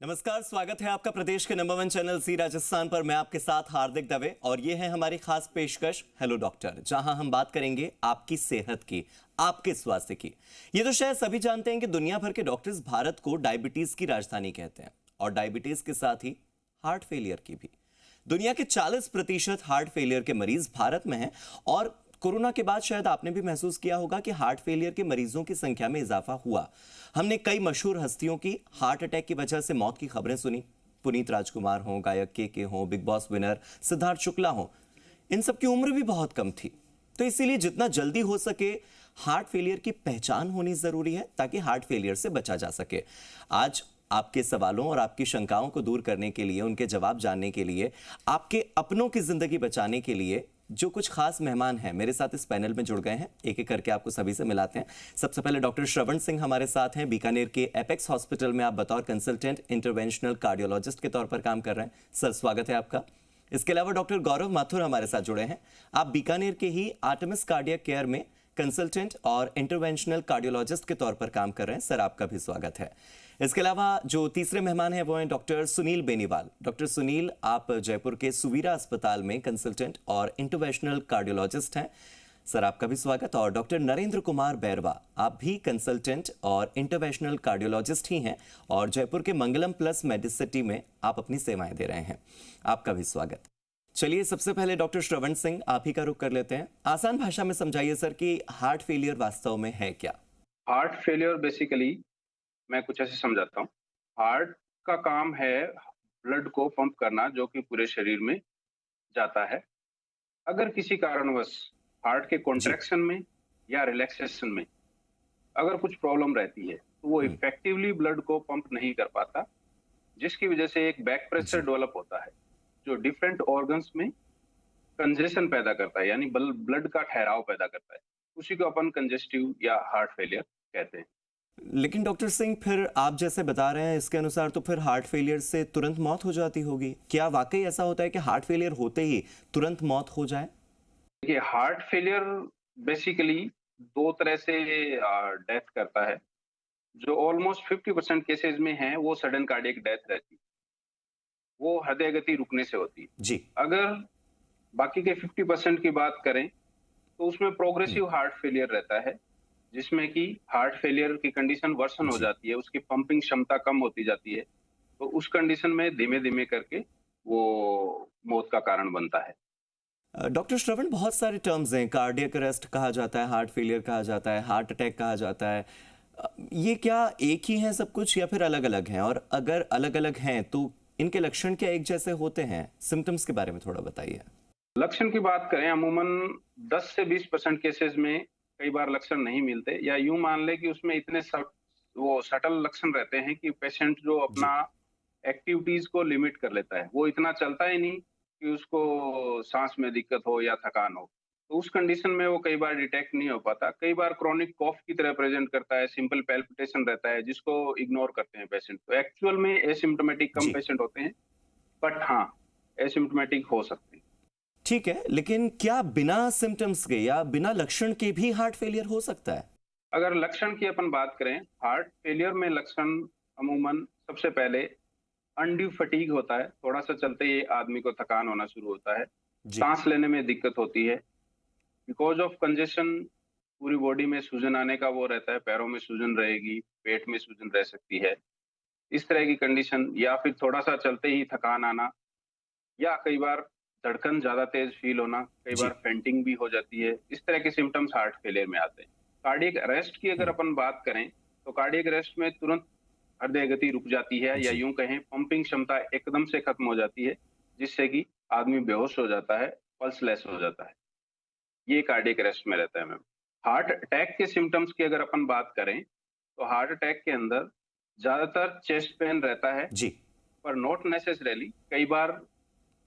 नमस्कार, स्वागत है आपका प्रदेश के नंबर 1 चैनल जी राजस्थान पर। मैं आपके साथ हार्दिक दवे और ये है हमारी खास पेशकश हेलो डॉक्टर, जहां हम बात करेंगे आपकी सेहत की, आपके स्वास्थ्य की। ये तो शायद सभी जानते हैं कि दुनिया भर के डॉक्टर्स भारत को डायबिटीज की राजधानी कहते हैं और डायबिटीज के साथ ही हार्ट फेलियर की भी। दुनिया के 40% हार्ट फेलियर के मरीज भारत में हैं और कोरोना के बाद शायद आपने भी महसूस किया होगा कि हार्ट फेलियर के मरीजों की संख्या में इजाफा हुआ। हमने कई मशहूर हस्तियों की हार्ट अटैक की वजह से मौत की खबरें सुनी। पुनीत राजकुमार हो, गायक के हो, big boss winner Siddharth Shukla हो, इन सब की उम्र भी बहुत कम थी। तो इसीलिए जितना जल्दी हो सके हार्ट फेलियर की पहचान होनी जरूरी है ताकि हार्ट फेलियर से बचा जा सके। आज आपके सवालों और आपकी शंकाओं को दूर करने के लिए, उनके जवाब जानने के लिए, आपके अपनों की जिंदगी बचाने के लिए जो कुछ खास मेहमान हैं मेरे साथ इस पैनल में जुड़ गए हैं। एक एक करके आपको सभी से मिलाते हैं। सबसे पहले डॉक्टर श्रवण सिंह हमारे साथ हैं। बीकानेर के एपेक्स हॉस्पिटल में आप बतौर कंसल्टेंट इंटरवेंशनल कार्डियोलॉजिस्ट के तौर पर काम कर रहे हैं। सर, स्वागत है आपका। इसके अलावा डॉक्टर गौरव माथुर हमारे साथ जुड़े हैं। आप बीकानेर के ही आर्टेमिस कार्डियक केयर में कंसल्टेंट और इंटरवेंशनल कार्डियोलॉजिस्ट के तौर पर काम कर रहे हैं। सर, आपका भी स्वागत है। इसके अलावा जो तीसरे मेहमान हैं वो हैं डॉक्टर सुनील बेनीवाल। डॉक्टर सुनील, आप जयपुर के सुवीरा अस्पताल में कंसल्टेंट और इंटरवेंशनल कार्डियोलॉजिस्ट हैं। सर, आपका भी स्वागत। और डॉक्टर नरेंद्र कुमार बैरवा, आप भी कंसल्टेंट और इंटरवेंशनल कार्डियोलॉजिस्ट ही हैं और जयपुर के मंगलम प्लस मेडिसिटी में आप अपनी सेवाएं दे रहे हैं। आपका भी स्वागत। चलिए, सबसे पहले डॉक्टर श्रवण सिंह, आप ही का रुख कर लेते हैं। आसान भाषा में समझाइए सर कि हार्ट फेलियर वास्तव में है क्या? हार्ट फेलियर बेसिकली मैं कुछ ऐसे समझाता हूँ। हार्ट का काम है ब्लड को पंप करना, जो कि पूरे शरीर में जाता है। अगर किसी कारणवश हार्ट के कॉन्ट्रैक्शन में या रिलैक्सेशन में अगर कुछ प्रॉब्लम रहती है तो वो इफेक्टिवली ब्लड को पंप नहीं कर पाता, जिसकी वजह से एक बैक प्रेशर डेवलप होता है जो डिफरेंट ऑर्गन्स में कंजेशन पैदा करता है, यानी ब्लड का ठहराव पैदा करता है। उसी को अपन कंजेस्टिव या हार्ट फेलियर कहते हैं। लेकिन डॉक्टर सिंह, फिर आप जैसे बता रहे हैं इसके अनुसार तो फिर हार्ट फेलियर से तुरंत मौत हो जाती होगी। क्या वाकई ऐसा होता है कि हार्ट फेलियर होते ही तुरंत मौत हो जाए? देखिए, हार्ट फेलियर बेसिकली दो तरह से डेथ करता है। जो ऑलमोस्ट 50% केसेस में है वो सडन कार्डियक डेथ रहती है, वो हृदय गति रुकने से होती है जी। अगर बाकी के 50% की बात करें तो उसमें प्रोग्रेसिव हार्ट फेलियर रहता है, जिसमें कि हार्ट फेलियर की कंडीशन वर्सन हो जाती है, उसकी पंपिंग क्षमता कम होती जाती है। तो उस कंडीशन में धीमे धीमे करके वो मौत का कारण बनता है। डॉक्टर श्रवण, बहुत सारे टर्म्स हैं। कार्डियक अरेस्ट कहा जाता है, हार्ट फेलियर कहा जाता है, हार्ट अटैक कहा जाता है। ये क्या एक ही है सब कुछ या फिर अलग अलग हैं? और अगर अलग अलग हैं तो इनके लक्षण क्या एक जैसे होते हैं? सिम्टम्स के बारे में थोड़ा बताइए। लक्षण की बात करें, अमूमन 10 से 20% केसेस में कई बार लक्षण नहीं मिलते, या यूं मान ले कि उसमें इतने वो सटल लक्षण रहते हैं कि पेशेंट जो अपना एक्टिविटीज को लिमिट कर लेता है, वो इतना चलता ही नहीं कि उसको सांस में दिक्कत हो या थकान हो। तो उस कंडीशन में वो कई बार डिटेक्ट नहीं हो पाता। कई बार क्रॉनिक कॉफ की तरह प्रेजेंट करता है, सिंपल पैल्पिटेशन रहता है, जिसको इग्नोर करते हैं पेशेंट। तो एक्चुअल में एसिम्प्टोमेटिक कम पेशेंट होते हैं, बट हाँ, एसिम्प्टोमेटिक हो सकते हैं। ठीक है, लेकिन क्या बिना सिम्टम्स के या बिना लक्षण के भी हार्ट फेलियर हो सकता है? अगर लक्षण की अपन बात करें, हार्ट फेलियर में लक्षण अमूमन सबसे पहले अनड्यू फटीग होता है। थोड़ा सा चलते ही आदमी को थकान होना शुरू होता है, सांस लेने में दिक्कत होती है, बिकॉज ऑफ कंजेशन पूरी बॉडी में सूजन आने का वो रहता है, पैरों में सूजन रहेगी, पेट में सूजन रह सकती है, इस तरह की कंडीशन। या फिर थोड़ा सा चलते ही थकान आना, या कई बार धड़कन ज्यादा तेज फील होना, कई बार फेंटिंग भी हो जाती है। इस तरह के सिम्टम्स हार्ट फेलियर में आते हैं। कार्डियक अरेस्ट की अगर अपन बात करें तो कार्डियक अरेस्ट में तुरंत हृदय गति रुक जाती है, या यूं कहें पंपिंग क्षमता एकदम से खत्म हो जाती है, जिससे कि आदमी बेहोश हो जाता है, पल्स लेस हो जाता है। ये कार्डियक अरेस्ट में रहता है मैम। हार्ट अटैक के सिम्टम्स की अगर अपन बात करें तो हार्ट अटैक के अंदर ज्यादातर चेस्ट पेन रहता है जी, पर नॉट नेसेसरीली। कई बार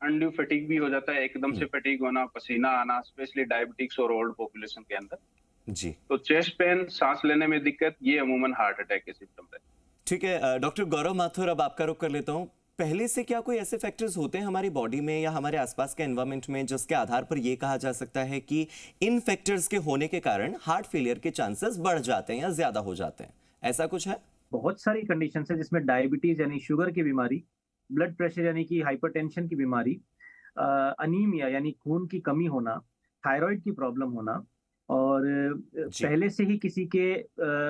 अनड्यू फटीग भी हो जाता है, एकदम से फटीग होना, पसीना आना, स्पेशली डायबिटिक्स और ओल्ड पॉपुलेशन के अंदर जी। तो चेस्ट पेन, सांस लेने में दिक्कत, ये अमूमन हार्ट अटैक के सिम्टम है। ठीक है डॉक्टर गौरव माथुर, अब आपका रुख कर लेता हूं। पहले से क्या कोई ऐसे फैक्टर्स होते हैं हमारी बॉडी में या हमारे आसपास के एनवायरनमेंट में जिसके आधार पर यह कहा जा सकता है कि इन फैक्टर्स के होने के कारण हार्ट फेलियर के चांसेस बढ़ जाते हैं या ज्यादा हो जाते हैं? ऐसा कुछ है? बहुत सारी कंडीशन है जिसमें डायबिटीज यानी शुगर की बीमारी, ब्लड प्रेशर यानी कि हाइपरटेंशन की बीमारी, अनीमिया यानी खून की कमी होना, थायराइड की प्रॉब्लम होना, और जी। पहले से ही किसी के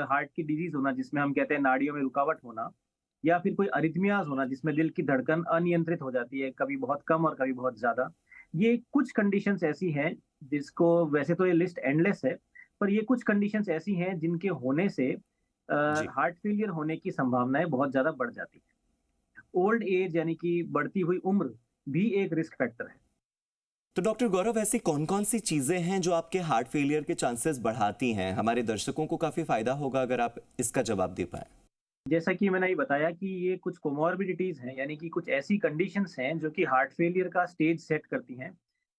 हार्ट की डिजीज होना जिसमें हम कहते हैं नाड़ियों में रुकावट होना, या फिर कोई अरिथमियाज होना जिसमें दिल की धड़कन अनियंत्रित हो जाती है, कभी बहुत कम और कभी बहुत ज्यादा। ये कुछ कंडीशंस ऐसी हैं जिसको, वैसे तो ये लिस्ट एंडलेस है, पर ये कुछ कंडीशंस ऐसी हैं जिनके होने से जी। हार्ट फेलियर होने की संभावनाएं बहुत ज्यादा बढ़ जाती है। ओल्ड एज यानी कि बढ़ती हुई उम्र भी एक रिस्क फैक्टर है। तो डॉक्टर गौरव, ऐसी कौन कौन सी चीजें हैं जो आपके हार्ट फेलियर के चांसेस बढ़ाती हैं? हमारे दर्शकों को काफी फायदा होगा अगर आप इसका जवाब दे पाए। जैसा कि मैंने ये बताया कि ये कुछ कोमॉर्बिडिटीज हैं, यानी कि कुछ ऐसी कंडीशंस हैं जो कि हार्ट फेलियर का स्टेज सेट करती हैं।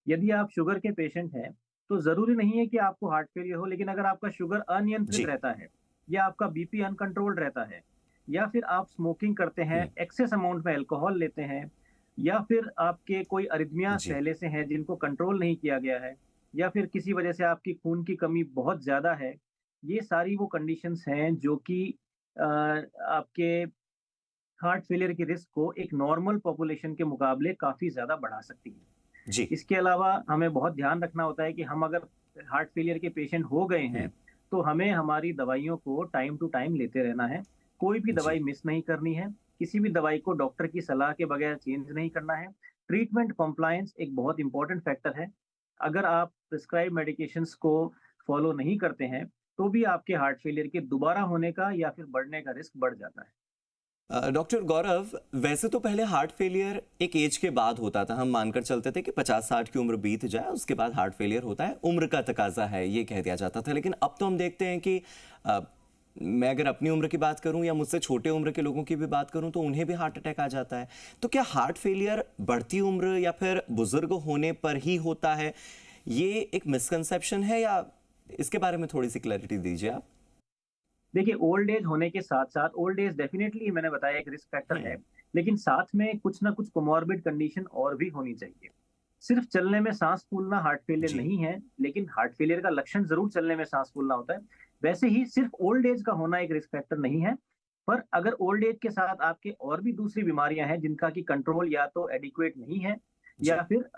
यदि आप शुगर के पेशेंट हैं तो जरूरी नहीं है कि आपको हार्ट फेलियर हो, लेकिन अगर आपका शुगर अनियंत्रित जी। रहता है, या आपका बीपी अनकंट्रोल्ड रहता है, या फिर आप स्मोकिंग करते हैं, हम्म। एक्सेस अमाउंट में अल्कोहल लेते हैं, या फिर आपके कोई अरिथमियाज जी। पहले से हैं जिनको कंट्रोल नहीं किया गया है, या फिर किसी वजह से आपकी खून की कमी बहुत ज्यादा है, ये सारी वो कंडीशंस हैं जो कि आपके हार्ट फेलियर के रिस्क को एक नॉर्मल पॉपुलेशन के मुकाबले काफी ज्यादा बढ़ा सकती है। जी। इसके अलावा हमें बहुत ध्यान रखना होता है कि हम अगर हार्ट फेलियर के पेशेंट हो गए हैं हम्म। तो हमें हमारी दवाइयों को टाइम टू टाइम लेते रहना है। कोई भी जी। दवाई मिस नहीं करनी है। किसी भी दवाई को डॉक्टर की सलाह के बगैर चेंज नहीं करना है। ट्रीटमेंट कॉम्प्लायंस एक बहुत इंपॉर्टेंट फैक्टर है। अगर आप प्रिस्क्राइब मेडिकेशंस को फॉलो नहीं करते हैं तो भी आपके हार्ट फेलियर के दोबारा होने का या फिर बढ़ने का रिस्क बढ़ जाता है। डॉक्टर गौरव, वैसे तो पहले हार्ट फेलियर एक एज के बाद होता था। हम मानकर चलते थे कि 50-60 की उम्र बीत जाए उसके बाद हार्ट फेलियर होता है, उम्र का तकाजा है, ये कह दिया जाता था। लेकिन अब तो हम देखते हैं कि मैं अगर अपनी उम्र की बात करूं या मुझसे छोटे उम्र के लोगों की भी बात करूं तो उन्हें भी हार्ट अटैक आ जाता है। तो क्या हार्ट फेलियर बढ़ती उम्र या फिर बुजुर्ग होने पर ही होता है? ये एक मिसकंसेप्शन है या इसके बारे में थोड़ी सी क्लैरिटी दीजिए आप। देखिए, ओल्ड एज होने के साथ साथ, ओल्ड एज डेफिनेटली मैंने बताया एक रिस्क फैक्टर हम्म। है, लेकिन साथ में कुछ ना कुछ कोमॉर्बिड कंडीशन और भी होनी चाहिए। सिर्फ चलने में सांस फूलना हार्ट फेलियर जी। नहीं है, लेकिन हार्ट फेलियर का लक्षण जरूर चलने में सांस फूलना होता है। वैसे ही सिर्फ ओल्ड एज का होना एक रिस्क फैक्टर नहीं है, पर अगर ओल्ड एज के साथ आपके और भी दूसरी बीमारियां हैं जिनका कि कंट्रोल या तो एडिक्वेट नहीं है, या जी। फिर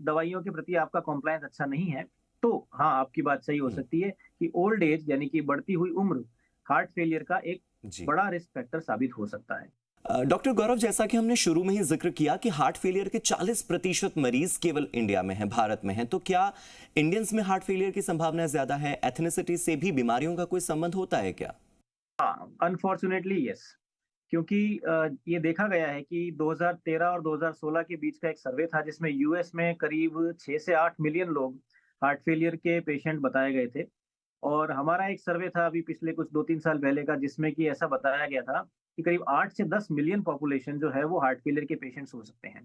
दवाइयों के प्रति आपका कॉम्प्लायंस अच्छा नहीं है, तो हाँ, आपकी बात सही हो हम्म। सकती है कि ओल्ड एज यानी कि बढ़ती हुई उम्र हार्ट फेलियर का एक जी। बड़ा रिस्क फैक्टर साबित हो सकता है। डॉक्टर गौरव, जैसा कि हमने शुरू में ही जिक्र किया कि हार्ट फेलियर के 40% मरीज केवल इंडिया में हैं, भारत में हैं, तो क्या इंडियंस में हार्ट फेलियर की संभावना ज्यादा है? एथनिसिटी से भी बीमारियों का कोई संबंध होता है क्या? हाँ, अनफॉर्चुनेटली यस। क्योंकि ये देखा गया है कि 2013 और 2016 के बीच का एक सर्वे था जिसमें यूएस में करीब 6 से 8 मिलियन लोग हार्ट फेलियर के पेशेंट बताए गए थे। और हमारा एक सर्वे था अभी पिछले कुछ 2-3 साल पहले का, जिसमें कि ऐसा बताया गया था कि करीब 8 से 10 मिलियन पॉपुलेशन जो है वो हार्ट फेलियर के पेशेंट्स हो सकते हैं।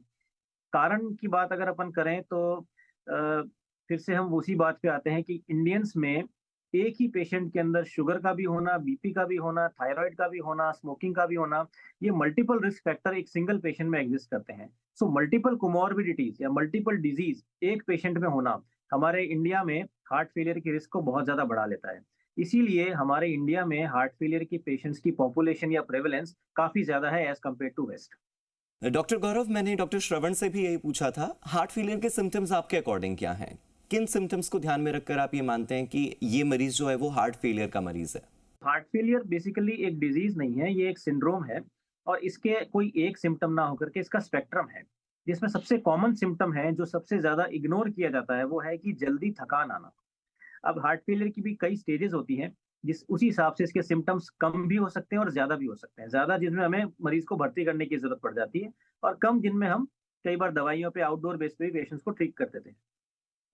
कारण की बात अगर अपन करें तो फिर से हम उसी बात पे आते हैं कि इंडियंस में एक ही पेशेंट के अंदर शुगर का भी होना, बीपी का भी होना, थायराइड का भी होना, स्मोकिंग का भी होना, ये मल्टीपल रिस्क फैक्टर एक सिंगल पेशेंट में एग्जिस्ट करते हैं। सो मल्टीपल कोमॉर्बिडिटीज या मल्टीपल डिजीज एक पेशेंट में होना हमारे इंडिया में हार्ट फेलियर की रिस्क को बहुत ज्यादा बढ़ा लेता है। इसीलिए हमारे इंडिया में हार्ट फेलियर की पेशेंट्स की पॉपुलेशन या प्रेवलेंस काफी ज्यादा है as compare to west. Doctor Gaurav, मैंने डॉक्टर श्रवण से भी यही पूछा था। हार्ट फेलियर के सिम्टम्स आपके अकॉर्डिंग क्या हैं? किन सिम्टम्स को ध्यान में रखकर आप ये मानते हैं कि ये मरीज जो है वो हार्ट फेलियर का मरीज है? हार्ट फेलियर बेसिकली एक डिजीज नहीं है, ये एक सिंड्रोम है। और इसके कोई एक सिम्टम ना होकर के इसका स्पेक्ट्रम है, जिसमें सबसे कॉमन सिम्टम है जो सबसे ज्यादा इग्नोर किया जाता है वो है कि जल्दी थकान आना। अब हार्ट फेलियर की भी कई स्टेजेस होती हैं, जिस उसी हिसाब से इसके सिम्टम्स कम भी हो सकते हैं और ज्यादा भी हो सकते हैं। ज्यादा जिनमें हमें मरीज को भर्ती करने की जरूरत पड़ जाती है, और कम जिनमें हम कई बार दवाइयों पे आउटडोर बेस पे पेशेंट्स को ट्रीट कर देते हैं।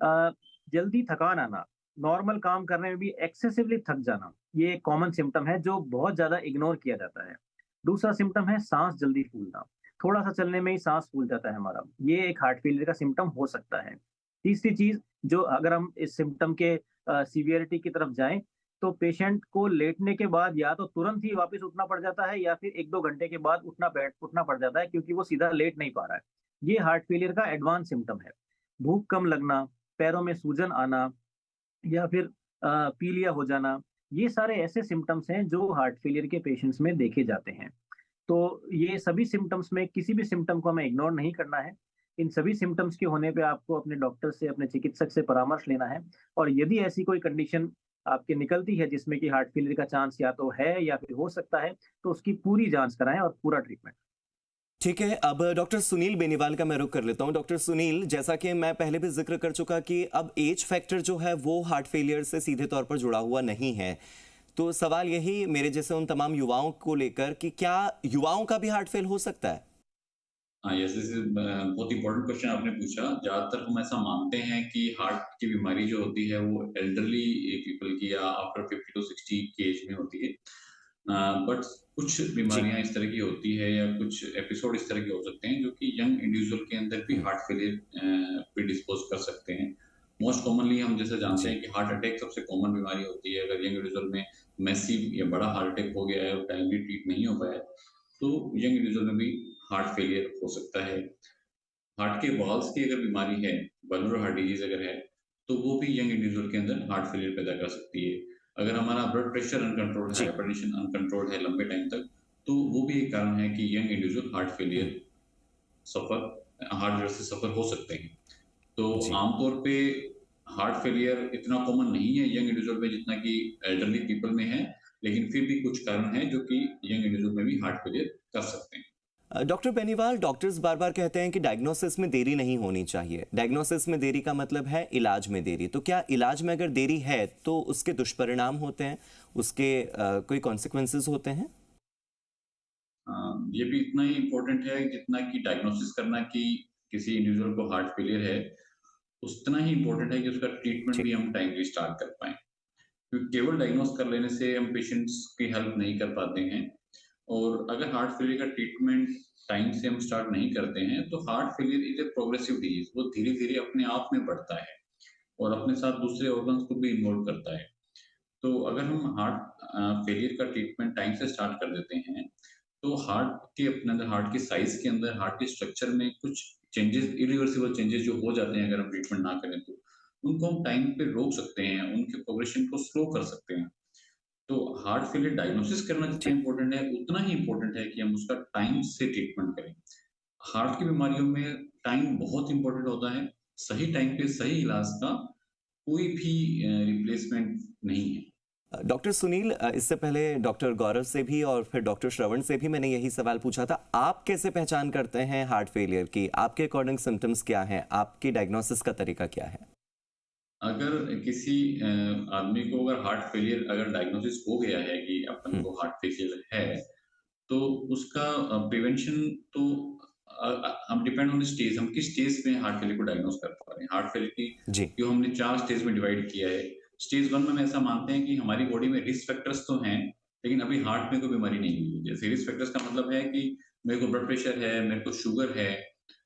अ, जल्दी थकान आना, नॉर्मल काम करने में भी एक्सेसिवली थक जाना, ये एक कॉमन सिम्टम है जो बहुत ज्यादा इग्नोर किया जाता है। दूसरा सिम्टम है सांस जल्दी फूलना। थोड़ा सा चलने में ही सांस फूल जाता है हमारा, ये एक हार्ट फेलियर का सिम्टम हो सकता है। तीसरी चीज, जो अगर हम इस सिम्टम के सीवियरिटी की तरफ जाएं, तो पेशेंट को लेटने के बाद या तो तुरंत ही वापस उठना पड़ जाता है, या फिर 1-2 घंटे के बाद उठना पड़ जाता है, क्योंकि वो सीधा लेट नहीं पा रहा है। ये हार्ट फेलियर का एडवांस सिम्टम है। भूख कम लगना, पैरों में सूजन आना, या फिर पीलिया हो जाना, ये सारे ऐसे सिम्टम्स हैं जो हार्ट फेलियर के पेशेंट्स में देखे जाते हैं। तो ये सभी सिम्पटम्स में किसी भी सिम्पटम को हमें इग्नोर नहीं करना है। इन सभी सिम्पटम्स के होने पे आपको अपने डॉक्टर से, अपने चिकित्सक से परामर्श लेना है और यदि ऐसी कोई कंडीशन आपकी निकलती है जिसमें कि हार्ट फेलियर का चांस या तो है या फिर हो सकता है, तो उसकी पूरी जाँच कराएँ और पूरा ट्रीटमेंट। ठीक है, अब डॉक्टर सुनील बेनीवाल का मैं रुख कर लेता हूं। डॉक्टर सुनील, जैसा कि मैं पहले भी जिक्र कर चुका कि अब एज फैक्टर जो है वो हार्ट फेलियर से सीधे तौर पर जुड़ा हुआ नहीं है। तो सवाल यही मेरे जैसे उन तमाम युवाओं को लेकर कि क्या युवाओं का भी हार्ट फेल हो सकता है? हाँ, यस, दिस इज़ बहुत इम्पोर्टेंट क्वेश्चन आपने पूछा। ज़्यादातर हम ऐसा मानते हैं कि हार्ट की बीमारी जो होती है वो एल्डरली पीपल की या आफ्टर 50 टू 60 की एज में होती है। बट कुछ जी। बीमारियाँ इस तरह की होती है या कुछ एपिसोड इस तरह के हो सकते हैं जो कि यंग इंडिविजुअल के अंदर भी हार्ट फेलियर प्रीडिस्पोज़ कर सकते हैं। मोस्ट कॉमनली हम जैसे जानते जी। हैं कि हार्ट अटैक सबसे कॉमन बीमारी होती है। अगर यंग इंडिविजुअल में मैसिव या बड़ा हार्ट अटैक हो गया है और टाइमली ट्रीट नहीं हो पाया, तो यंग इंडिविजुअल में भी हार्ट फेलियर हो सकता है। हार्ट के वॉल्व्स की अगर बीमारी है, वल्वुलर हार्ट डिजीज़ अगर है, तो वो भी यंग इंडिविजुअल के अंदर हार्ट फेलियर पैदा कर सकती है। अगर हमारा ब्लड प्रेशर अनकंट्रोल्ड है, जी। हाइपरटेंशन अनकंट्रोल्ड है लंबे टाइम तक, तो वो भी एक कारण है कि young individual heart failure heart failure से सफ़र हो सकते हैं। तो जी। आमतौर पे हार्ट फेलियर इतना कॉमन नहीं है यंग इंडिविजुअल में जितना कि एल्डरली पीपल में है, लेकिन फिर भी कुछ कारण हैं जो कि यंग इंडिविजुअल में भी हार्ट फेलियर कर सकते हैं। डॉक्टर बेनीवाल, डॉक्टर्स बार बार कहते हैं कि डायग्नोसिस में देरी नहीं होनी चाहिए। डायग्नोसिस में देरी का मतलब है इलाज में देरी। तो क्या इलाज में अगर देरी है तो उसके दुष्परिणाम होते हैं, उसके कोई कॉन्सिक्वेंसेस होते हैं? ये भी इतना ही इम्पोर्टेंट है जितना कि डायग्नोसिस करना कि किसी इंडिविजुअल को हार्ट फेलियर है, उतना ही इम्पोर्टेंट है कि उसका ट्रीटमेंट जी। भी हम टाइमली स्टार्ट कर पाएँ। क्योंकि केवल डायग्नोस कर लेने से हम पेशेंट्स की हेल्प नहीं कर पाते हैं और अगर हार्ट फेलियर का ट्रीटमेंट टाइम से हम स्टार्ट नहीं करते हैं, तो heart failure is a progressive disease, वो धीरे-धीरे अपने आप में बढ़ता है और अपने साथ दूसरे ऑर्गन्स को भी इन्वॉल्व करता है। तो अगर हम हार्ट फेलियर का ट्रीटमेंट टाइम से स्टार्ट कर देते हैं, तो हार्ट के अपने अंदर हार्ट के साइज़ के अंदर, हार्ट के स्ट्रक्चर में कुछ चेंजेज़, इरिवर्सिबल चेंजेज़ जो हो जाते हैं अगर हम ट्रीटमेंट ना करें तो, उनको हम टाइम पे रोक सकते हैं, उनके प्रोग्रेशन को स्लो कर सकते हैं। तो हार्ट फेलियर डायग्नोसिस करना जितना जी। इम्पोर्टेंट है, उतना ही इम्पोर्टेंट है कि हम उसका टाइम से ट्रीटमेंट करें। हार्ट की बीमारियों में टाइम बहुत इम्पोर्टेंट होता है। सही टाइम पे सही इलाज का कोई भी रिप्लेसमेंट नहीं है। डॉक्टर सुनील, इससे पहले डॉक्टर गौरव से भी और फिर डॉक्टर श्रवण से भी मैंने यही सवाल पूछा था। आप कैसे पहचान करते हैं हार्ट फेलियर की? आपके अकॉर्डिंग सिम्टम्स क्या हैं? आपकी डायग्नोसिस का तरीका क्या है? अगर किसी आदमी को अगर हार्ट फेलियर अगर डायग्नोसिस हो गया है कि अपन हम्म। को हार्ट फेलियर है, तो उसका प्रिवेंशन तो हम डिपेंड ऑन द स्टेज, हम किस स्टेज में हार्ट फेलियर को डायग्नोस कर पा रहे हैं। हार्ट फेलियर की जी। जो हमने 4 स्टेज में डिवाइड किया है। स्टेज 1 में हम ऐसा मानते हैं कि हमारी बॉडी में रिस्क फैक्टर्स तो हैं, लेकिन अभी हार्ट में कोई बीमारी नहीं हुई है। जैसे रिस्क फैक्टर्स का मतलब है कि मेरे को ब्लड प्रेशर है, मेरे को शुगर है,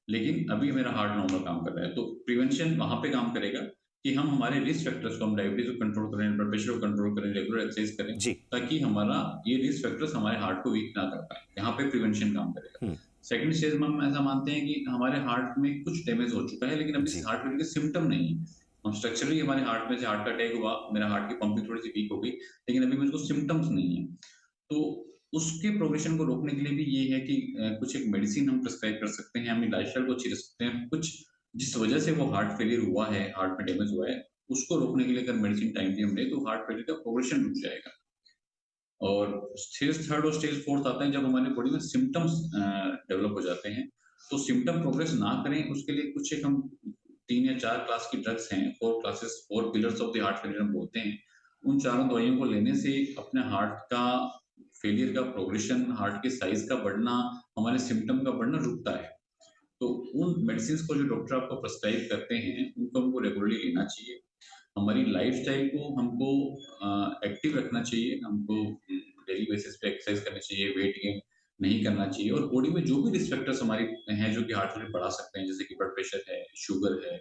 लेकिन अभी मेरा हार्ट नॉर्मल काम कर रहा है। तो प्रिवेंशन वहाँ पे काम करेगा कि हम हमारे रिस्क फैक्टर्स को, हम डायबिटीज़ को कंट्रोल करें, ब्लड प्रेशर को कंट्रोल करें, रेगुलर एक्सरसाइज करें, जी। ताकि हमारा ये रिस्क फैक्टर्स हमारे हार्ट को वीक ना कर पाएँ। यहाँ पे प्रिवेंशन काम करेगा। हम्म। सेकंड स्टेज में हम ऐसा मानते हैं कि हमारे हार्ट में कुछ डैमेज हो चुका है, लेकिन अभी जी। हार्ट फेलियर के सिम्पटम नहीं है। हम स्ट्रक्चरली हमारे हार्ट में से हार्ट का अटैक हुआ, मेरा हार्ट की पंपिंग थोड़ी-सी वीक हो गई, लेकिन अभी मुझको सिम्पटम्स नहीं है। तो उसके प्रोग्रेशन को रोकने के लिए भी ये है कि कुछ एक मेडिसिन हम प्रिस्क्राइब कर सकते हैं, अपनी लाइफ़स्टाइल को अच्छी रख सकते हैं। कुछ जिस वजह से वो हार्ट फेलियर हुआ है, हार्ट में डैमेज हुआ है, उसको रोकने के लिए अगर मेडिसिन टाइमली हम लें, तो हार्ट फेलियर का प्रोग्रेशन रुक जाएगा। और स्टेज 3 और स्टेज 4 आता है जब हमारी बॉडी में सिम्पटम्स डेवलप हो जाते हैं। तो सिम्पटम प्रोग्रेस ना करें, उसके लिए कुछ एक हम 3 या 4 क्लास की ड्रग्स हैं, 4 classes, 4 pillars of the heart failure हम बोलते हैं। उन चारों दवाइयों को लेने से अपने हार्ट का फेलियर का प्रोग्रेशन, हार्ट के साइज़ का बढ़ना, हमारे सिम्पटम का बढ़ना रुकता है। तो उन मेडिसिन्स को जो डॉक्टर आपको प्रिस्क्राइब करते हैं, उनको हमको रेगुलरली लेना चाहिए। हमारी लाइफ़स्टाइल को हमको एक्टिव रखना चाहिए, हमको डेली बेसिस पे एक्सरसाइज करनी चाहिए, वेट गेन नहीं करना चाहिए और बॉडी में जो भी रिस्क फैक्टर्स हमारी हैं जो कि हार्ट फेलियर बढ़ा सकते हैं, जैसे कि ब्लड प्रेशर है, शुगर है,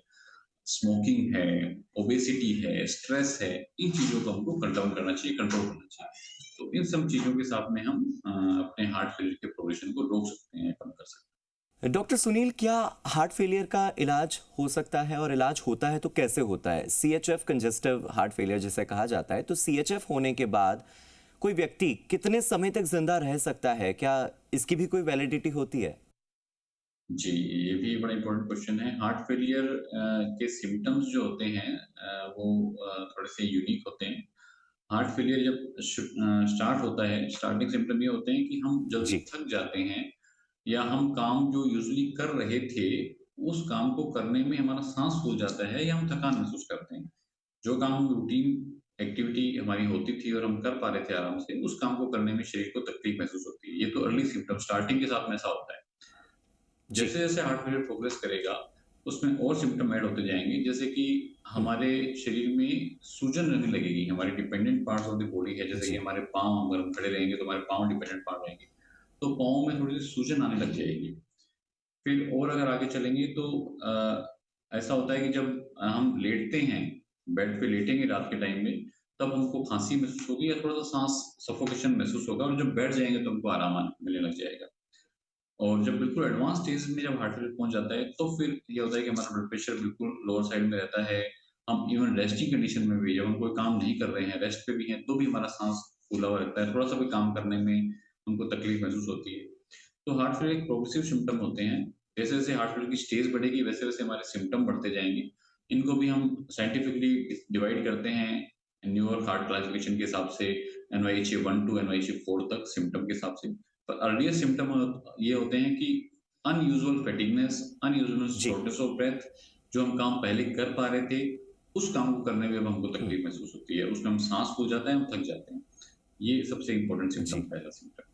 स्मोकिंग है, ओबेसिटी है, स्ट्रेस है, इन चीज़ों को हमको कट डाउन करना चाहिए, कंट्रोल करना चाहिए। तो इन सब चीज़ों के साथ में हम अपने हार्ट फेलियर के प्रोग्रेशन को रोक सकते हैं, कम कर सकते हैं। डॉक्टर सुनील, क्या हार्ट फेलियर का इलाज हो सकता है, और इलाज होता है तो कैसे होता है? सीएचएफ, कंजेस्टिव हार्ट फेलियर जिसे कहा जाता है, तो सीएचएफ होने के बाद कोई व्यक्ति कितने समय तक जिंदा रह सकता है? क्या इसकी भी कोई वैलिडिटी होती है? जी, ये भी बड़ा इम्पोर्टेंट क्वेश्चन है। हार्ट फेलियर के सिम्पटम्स जो होते हैं वो थोड़े से यूनिक होते हैं। हार्ट फेलियर जब स्टार्ट होता है, स्टार्टिंग सिम्पटम ये होते हैं कि हम जल्दी जी। थक जाते हैं, या हम काम जो यूजुअली कर रहे थे, उस काम को करने में हमारा साँस फूल जाता है या हम थकान महसूस करते हैं। जो काम हम रूटीन एक्टिविटी हमारी होती थी और हम कर पा रहे थे आराम से, उस काम को करने में शरीर को तकलीफ महसूस होती है। ये तो अर्ली सिम्पटम स्टार्टिंग के साथ में ऐसा होता है। जी। जैसे-जैसे हार्ट फेलियर प्रोग्रेस करेगा, उसमें और सिम्पटम ऐड होते जाएँगे, जैसे कि हम्म, हमारे शरीर में सूजन रहने लगेगी। हमारी dependent parts of the body है, जैसे कि जी। हमारे पाँव, अगर हम खड़े रहेंगे तो हमारे पाँव डिपेंडेंट पार्ट रहेंगे, तो पाँव में थोड़ी-सी सूजन आने लग जाएगी। फिर और अगर आगे चलेंगे तो ऐसा होता है कि जब हम लेटते हैं, बेड पे लेटेंगे रात के टाइम में, तब हमको खाँसी महसूस होगी या थोड़ा-सा साँस सफोकेशन महसूस होगा, और जब बैठ जाएँगे तो हमको आराम मिलने लग जाएगा। और जब बिल्कुल एडवांस स्टेज में जब हार्ट फेलियर पहुँच जाता है, तो फिर ये होता है कि हमारा ब्लड प्रेशर बिल्कुल लोअर साइड में रहता है। हम इवन रेस्टिंग कंडीशन में भी, जब हम कोई काम नहीं कर रहे हैं, रेस्ट पे भी हैं, तो भी हमारा साँस फूला हुआ रहता है। थोड़ा-सा भी काम करने में हमको तकलीफ महसूस होती है। तो हार्ट फेलियर एक प्रोग्रेसिव सिम्पटम होते हैं। जैसे-जैसे हार्ट फेलियर की स्टेज बढ़ेगी, वैसे-वैसे हमारे सिम्पटम बढ़ते जाएँगे। इनको भी हम साइंटिफिकली डिवाइड करते हैं न्यूयॉर्क हार्ट क्लासिफिकेशन के हिसाब से, एनवाईएचए 1 टू एनवाईएचए 4 तक सिम्पटम के हिसाब से। तो अर्लीस्ट सिम्पटम ये होते हैं कि अनयूजुअल फैटिगनेस, अनयूजुअल जी। शॉर्टनेस ऑफ ब्रेथ, जो हम काम पहले कर पा रहे थे, उस काम को करने में अब हमको हम्म, तकलीफ महसूस होती है। उसमें हम साँस फूल जाता है, हम थक जाते हैं। ये सबसे इम्पोर्टेंट सिम्पटम, जी। पहला सिम्पटम।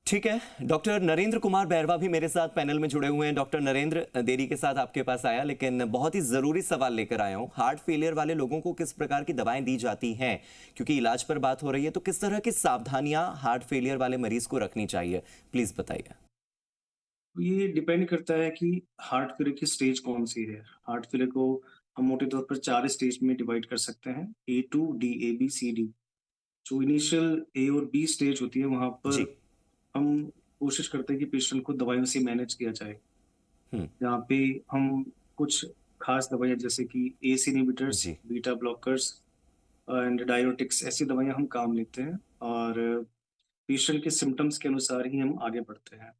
ठीक है, डॉक्टर नरेंद्र कुमार बैरवा भी मेरे साथ पैनल में जुड़े हुए हैं। डॉक्टर नरेंद्र, देरी के साथ आपके पास आया, लेकिन बहुत ही ज़रूरी सवाल लेकर आया हूँ। हार्ट फेलियर वाले लोगों को किस प्रकार की दवाएं दी जाती हैं? क्योंकि इलाज पर बात हो रही है, तो किस तरह की सावधानियां हार्ट फेलियर वाले मरीज को रखनी चाहिए? प्लीज़ बताइए। ये डिपेंड करता है कि हार्ट फेलियर की स्टेज कौन सी है। हार्ट फेलियर को हम मोटे तौर पर 4 स्टेज में डिवाइड कर सकते हैं, A2, D, AB, C, D। जो इनिशियल ए और बी स्टेज होती है, वहाँ जी। पर हम कोशिश करते हैं कि पेशेंट को दवाइयों से मैनेज किया जाए। हम्म। यहाँ पे हम कुछ खास दवाइयाँ जैसे कि एस इनहिबिटर्स, जी। बीटा ब्लॉकर्स एंड डायरेटिक्स, ऐसी दवाइयाँ हम काम लेते हैं, और पेशेंट के सिम्पटम्स के अनुसार ही हम आगे बढ़ते हैं।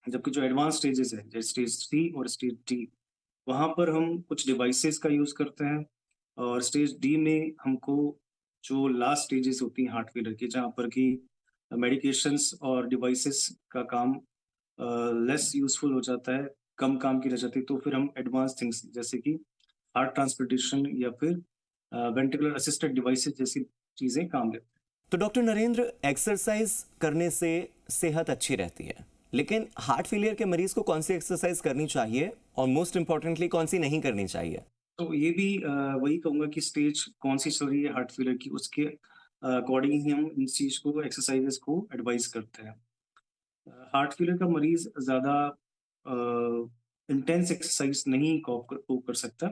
जबकि जो एडवांस स्टेजेस है, जैसे स्टेज 3 और स्टेज डी, वहाँ पर हम कुछ डिवाइसेस का यूज़ करते हैं, और स्टेज डी में हमको जो लास्ट स्टेजेस होती हैं हार्ट फेलियर की, जहाँ पर कि मेडिकेशंस और डिवाइसेस का काम लेस यूज़फुल हो जाता है, कम काम की रह जाती है, तो फिर हम एडवांस थिंग्स जैसे कि हार्ट ट्रांसप्लांटेशन या फिर वेंट्रिकुलर असिस्टेड डिवाइसेस जैसी चीज़ें काम लेते हैं। तो डॉक्टर नरेंद्र, एक्सरसाइज करने से सेहत अच्छी रहती है, लेकिन हार्ट फेलियर के मरीज को कौन सी एक्सरसाइज करनी चाहिए, और मोस्ट इंपॉर्टेंटली कौन सी नहीं करनी चाहिए? तो ये भी वही कहूँगा कि स्टेज कौन सी चल रही है हार्ट फेलियर की, उसके अकॉर्डिंग ही हम इन चीज़ को, एक्सरसाइजेस को एडवाइस करते हैं। हार्ट फेलियर का मरीज ज़्यादा इंटेंस एक्सरसाइज नहीं कोप कर सकता,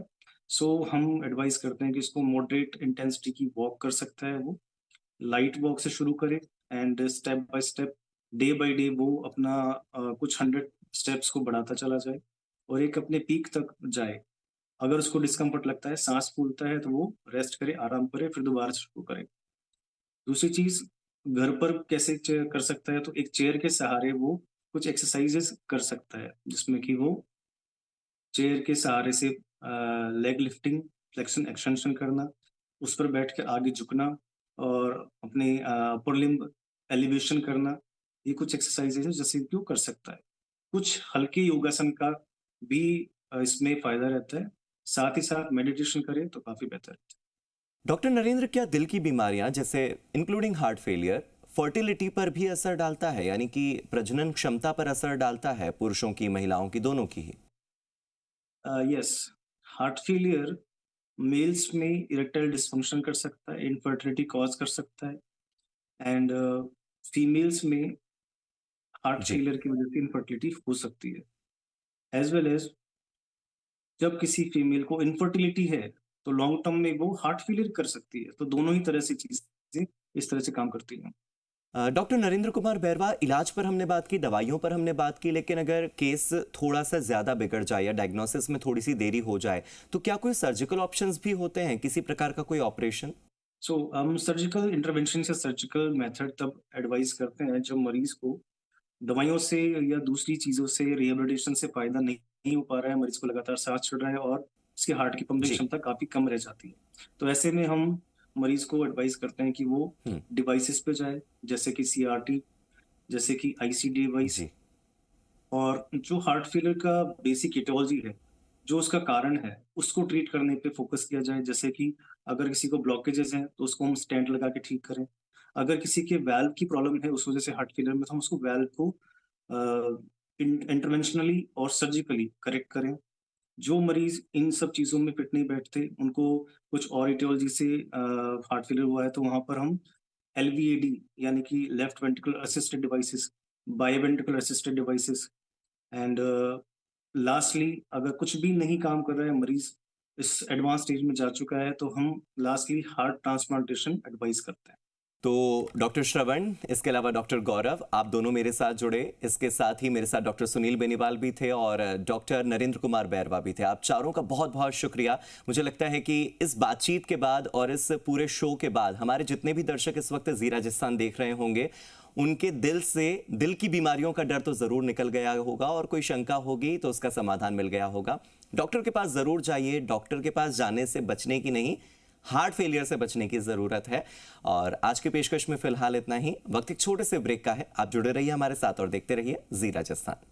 सो हम एडवाइस करते हैं कि इसको मॉडरेट इंटेंसिटी की वॉक कर सकता है। वो लाइट वॉक से शुरू करे, and step by step, day by day वो अपना कुछ 100 स्टेप्स को बढ़ाता चला जाए, और एक अपने पीक तक जाए। अगर उसको डिस्कम्फर्ट लगता है, सांस फूलता है, तो वो रेस्ट करे, आराम करे, फिर दोबारा से शुरू करे। दूसरी चीज, घर पर कैसे कर सकता है, तो एक चेयर के सहारे वो कुछ एक्सरसाइजेस कर सकता है, जिसमें कि वो चेयर के सहारे से लेग लिफ्टिंग, फ्लेक्शन एक्सटेंशन करना, उस पर बैठ के आगे झुकना, और अपने अपर लिम्ब एलिवेशन करना, ये कुछ एक्सरसाइजेज है जैसे कि वो कर सकता है। कुछ हल्के योगासन का भी इसमें फायदा रहता है। साथ ही साथ मेडिटेशन करें तो काफी बेहतर है। डॉक्टर नरेंद्र, क्या दिल की बीमारियां जैसे इंक्लूडिंग हार्ट फेलियर फर्टिलिटी पर भी असर डालता है, यानी कि प्रजनन क्षमता पर असर डालता है, पुरुषों की, महिलाओं की, दोनों की ही? यस, हार्ट फेलियर मेल्स में इरेक्टाइल डिस्फंक्शन कर सकता है, इनफर्टिलिटी कॉज कर सकता है, एंड फीमेल्स में हार्ट जी। फेलियर की वजह से इनफर्टिलिटी हो सकती है। एज वेल एज, जब किसी फीमेल को इनफर्टिलिटी है, तो लॉन्ग टर्म में वो हार्ट फेलियर कर सकती है। तो दोनों ही तरह से चीजें इस तरह से काम करती हैं। डॉक्टर नरेंद्र कुमार बैरवा, इलाज पर हमने बात की, दवाइयों पर हमने बात की, लेकिन अगर केस थोड़ा सा ज्यादा बिगड़ जाए या डायग्नोसिस में थोड़ी सी देरी हो जाए तो क्या कोई सर्जिकल ऑप्शंस भी होते हैं, किसी प्रकार का कोई ऑपरेशन? हम सर्जिकल इंटरवेंशन या सर्जिकल मेथड तब एडवाइस करते हैं जब मरीज को दवाइयों से या दूसरी चीजों से, रिहेबिलिटेशन से फायदा नहीं हो पा रहा है, मरीज को लगातार सांस चढ़ रहा है और उसके हार्ट की पंपिंग क्षमता काफी कम रह जाती है। तो ऐसे में हम मरीज को एडवाइस करते हैं कि वो डिवाइसेस पे जाए, जैसे कि CRT, जैसे कि ICD डिवाइस, और जो हार्ट फेलियर का बेसिक इटियोलॉजी है, जो उसका कारण है, उसको ट्रीट करने पे फोकस किया जाए। जैसे कि अगर किसी को ब्लॉकेजेस हैं तो उसको हम स्टेंट लगा के ठीक करें। अगर किसी के वाल्व की प्रॉब्लम है उस वजह से हार्ट फेलियर में, तो हम उसको वाल्व को इंटरवेंशनली और सर्जिकली करेक्ट करें। जो मरीज इन सब चीजों में फिट नहीं बैठते, उनको कुछ और इटियोलॉजी से हार्ट फेलियर हुआ है, तो वहां पर हम LVAD यानी कि left ventricular assisted devices, biventricular assisted devices, and lastly अगर कुछ भी नहीं काम कर रहा है, मरीज इस एडवांस स्टेज में जा चुका है, तो हम लास्टली हार्ट ट्रांसप्लांटेशन एडवाइस करते हैं। तो डॉक्टर श्रवण, इसके अलावा डॉक्टर गौरव, आप दोनों मेरे साथ जुड़े। इसके साथ ही मेरे साथ डॉक्टर सुनील बेनीवाल भी थे और डॉक्टर नरेंद्र कुमार बैरवा भी थे। आप चारों का बहुत बहुत शुक्रिया। मुझे लगता है कि इस बातचीत के बाद और इस पूरे शो के बाद हमारे जितने भी दर्शक इस वक्त जी राजस्थान देख रहे होंगे, उनके दिल से दिल की बीमारियों का डर तो जरूर निकल गया होगा और कोई शंका होगी तो उसका समाधान मिल गया होगा। डॉक्टर के पास जरूर जाइए। डॉक्टर के पास जाने से बचने की नहीं, हार्ट फेलियर से बचने की जरूरत है। और आज की पेशकश में फिलहाल इतना ही। वक्त एक छोटे से ब्रेक का है। आप जुड़े रहिए हमारे साथ और देखते रहिए जी राजस्थान।